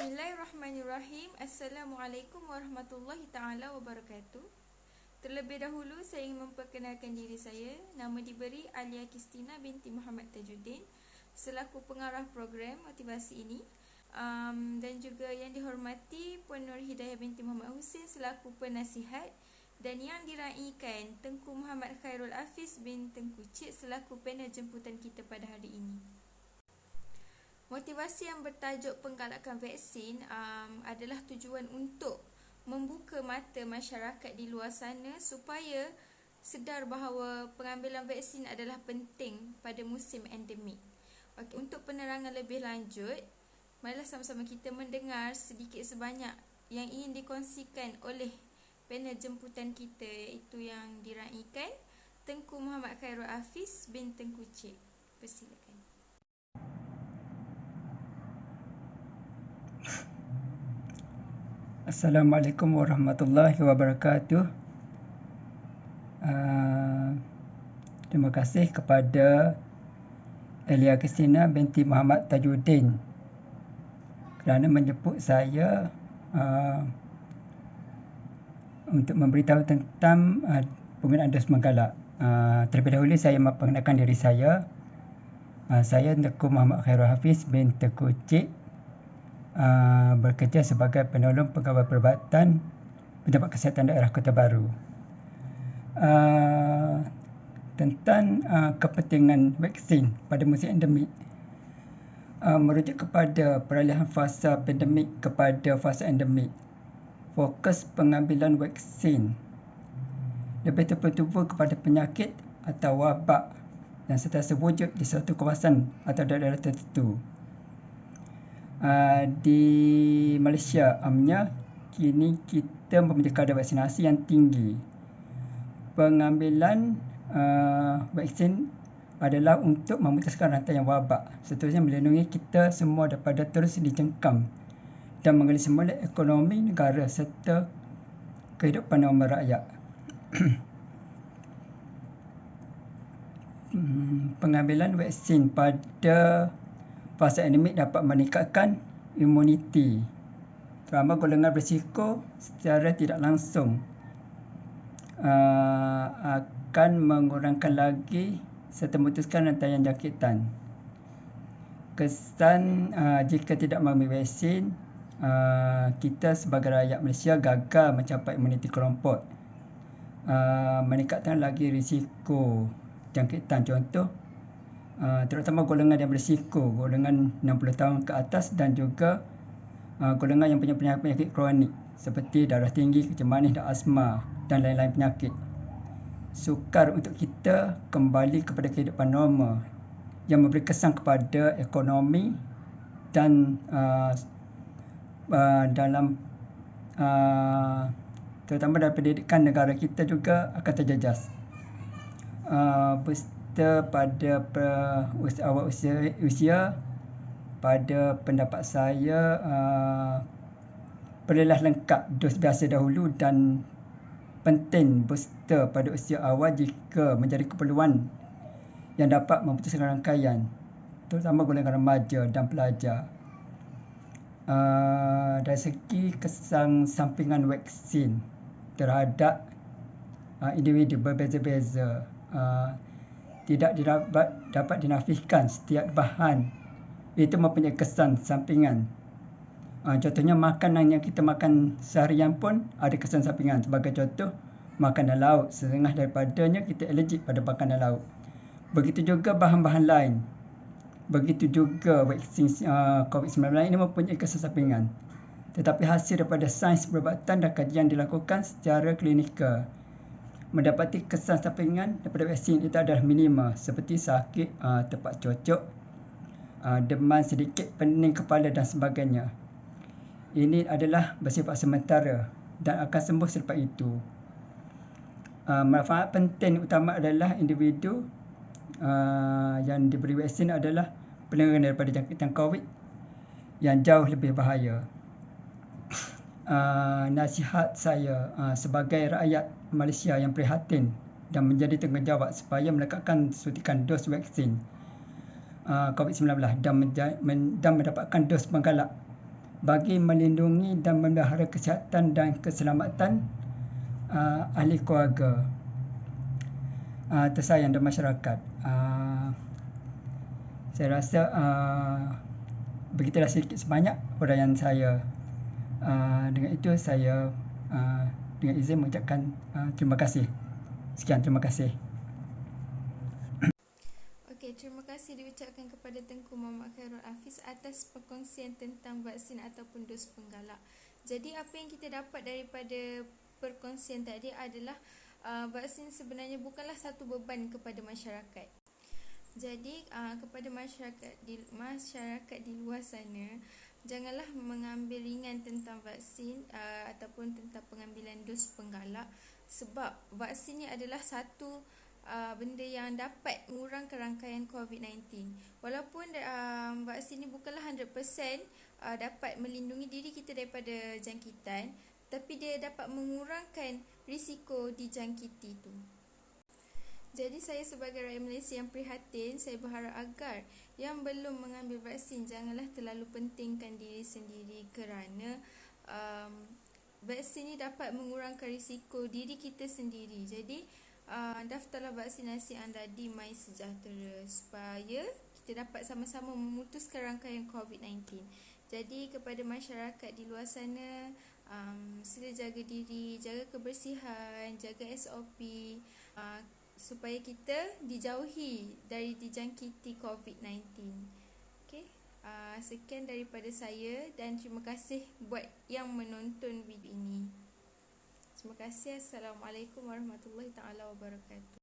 Bismillahirrahmanirrahim. Assalamualaikum warahmatullahi taala wabarakatuh. Terlebih dahulu saya ingin memperkenalkan diri saya. Nama diberi Alia Kristina binti Muhammad Tajuddin selaku pengarah program motivasi ini. Dan juga yang dihormati Puan Nur Hidayah binti Muhammad Hussein selaku penasihat, dan yang diraikan Tengku Muhammad Khairul Hafiz bin Tengku Cik selaku panel jemputan kita pada hari ini. Motivasi yang bertajuk penggalakan vaksin adalah tujuan untuk membuka mata masyarakat di luar sana supaya sedar bahawa pengambilan vaksin adalah penting pada musim endemik. Okey, untuk penerangan lebih lanjut, marilah sama-sama kita mendengar sedikit sebanyak yang ingin dikongsikan oleh panel jemputan kita, iaitu yang diraikan Tengku Muhammad Khairul Hafiz bin Tengku Cik. Persilakan. Assalamualaikum warahmatullahi wabarakatuh. Terima kasih kepada Alia Kristina binti Muhammad Tajuddin kerana menjemput saya untuk memberitahu tentang penggunaan dos menggalak. Terlebih dahulu saya memperkenalkan diri saya. Saya Tengku Muhammad Khairul Hafiz bin Tengku Cik, bekerja sebagai penolong pegawai perubatan Pejabat Kesihatan Daerah Kota Baru. Tentang kepentingan vaksin pada musim endemik, merujuk kepada peralihan fasa pandemik kepada fasa endemik, fokus pengambilan vaksin lebih tertuju kepada penyakit atau wabak yang sentiasa wujud di suatu kawasan atau daerah tertentu. Di Malaysia amnya, kini kita mempunyai kadar vaksinasi yang tinggi. Pengambilan vaksin adalah untuk memutuskan rantaian wabak, seterusnya melindungi kita semua daripada terus dicengkam dan menggali semula ekonomi negara serta kehidupan normal rakyat. Pengambilan vaksin pada fasa endemik dapat meningkatkan imuniti, terutama golongan berisiko secara tidak langsung, akan mengurangkan lagi serta memutuskan rantaian jangkitan. Kesan jika tidak mengambil vaksin, kita sebagai rakyat Malaysia gagal mencapai imuniti kelompok, meningkatkan lagi risiko jangkitan. Contoh, terutama golongan yang berisiko, golongan 60 tahun ke atas, dan juga golongan yang punya penyakit kronik seperti darah tinggi, kencing manis dan asma dan lain-lain penyakit. Sukar untuk kita kembali kepada kehidupan normal yang memberi kesan kepada ekonomi dan dalam terutama dalam pendidikan negara kita juga akan terjejas. Pada awal usia, pada pendapat saya, perlulah lengkap dos biasa dahulu dan penting booster pada usia awal jika menjadi keperluan yang dapat memutuskan rangkaian, terutama golongan remaja dan pelajar. Dari segi kesan sampingan vaksin terhadap individu berbeza-beza, tidak dapat dinafikan setiap bahan itu mempunyai kesan sampingan. Contohnya, makanan yang kita makan seharian pun ada kesan sampingan. Sebagai contoh, makanan laut, setengah daripadanya kita alergik pada makanan laut. Begitu juga bahan-bahan lain. Begitu juga vaksin COVID-19 ini mempunyai kesan sampingan. Tetapi hasil daripada sains perubatan dan kajian dilakukan secara klinikal mendapati kesan sampingan daripada vaksin itu adalah minima, seperti sakit tepat cocok, demam sedikit, pening kepala dan sebagainya. Ini adalah bersifat sementara dan akan sembuh selepas itu. Manfaat penting utama adalah individu yang diberi vaksin adalah perlindungan daripada jangkitan COVID yang jauh lebih bahaya. Nasihat saya sebagai rakyat Malaysia yang prihatin dan menjadi tanggungjawab supaya melekatkan suntikan dos vaksin COVID-19 dan mendapatkan dos penggalak bagi melindungi dan memelihara kesihatan dan keselamatan ahli keluarga tersayang dan masyarakat. Saya rasa begitulah sedikit sebanyak huraian saya. Dengan itu saya dengan izin mengucapkan terima kasih. Sekian, terima kasih. Okey, terima kasih diucapkan kepada Tengku Muhammad Khairul Hafiz atas perkongsian tentang vaksin ataupun dos penggalak. Jadi apa yang kita dapat daripada perkongsian tadi adalah vaksin sebenarnya bukanlah satu beban kepada masyarakat. Jadi kepada masyarakat di luar sana, janganlah mengambil ringan tentang vaksin ataupun tentang pengambilan dos penggalak, sebab vaksin ni adalah satu benda yang dapat mengurangkan rangkaian COVID-19. Walaupun vaksin ni bukanlah 100% dapat melindungi diri kita daripada jangkitan, tapi dia dapat mengurangkan risiko dijangkiti itu. Jadi saya sebagai rakyat Malaysia yang prihatin, saya berharap agar yang belum mengambil vaksin janganlah terlalu pentingkan diri sendiri, kerana vaksin ni dapat mengurangkan risiko diri kita sendiri. Jadi daftarlah vaksinasi anda di MySejahtera supaya kita dapat sama-sama memutuskan rangkaian COVID-19. Jadi kepada masyarakat di luar sana, sila jaga diri, jaga kebersihan, jaga SOP supaya kita dijauhi dari dijangkiti COVID-19. Okey, sekian daripada saya dan terima kasih buat yang menonton video ini. Terima kasih. Assalamualaikum warahmatullahi taala wabarakatuh.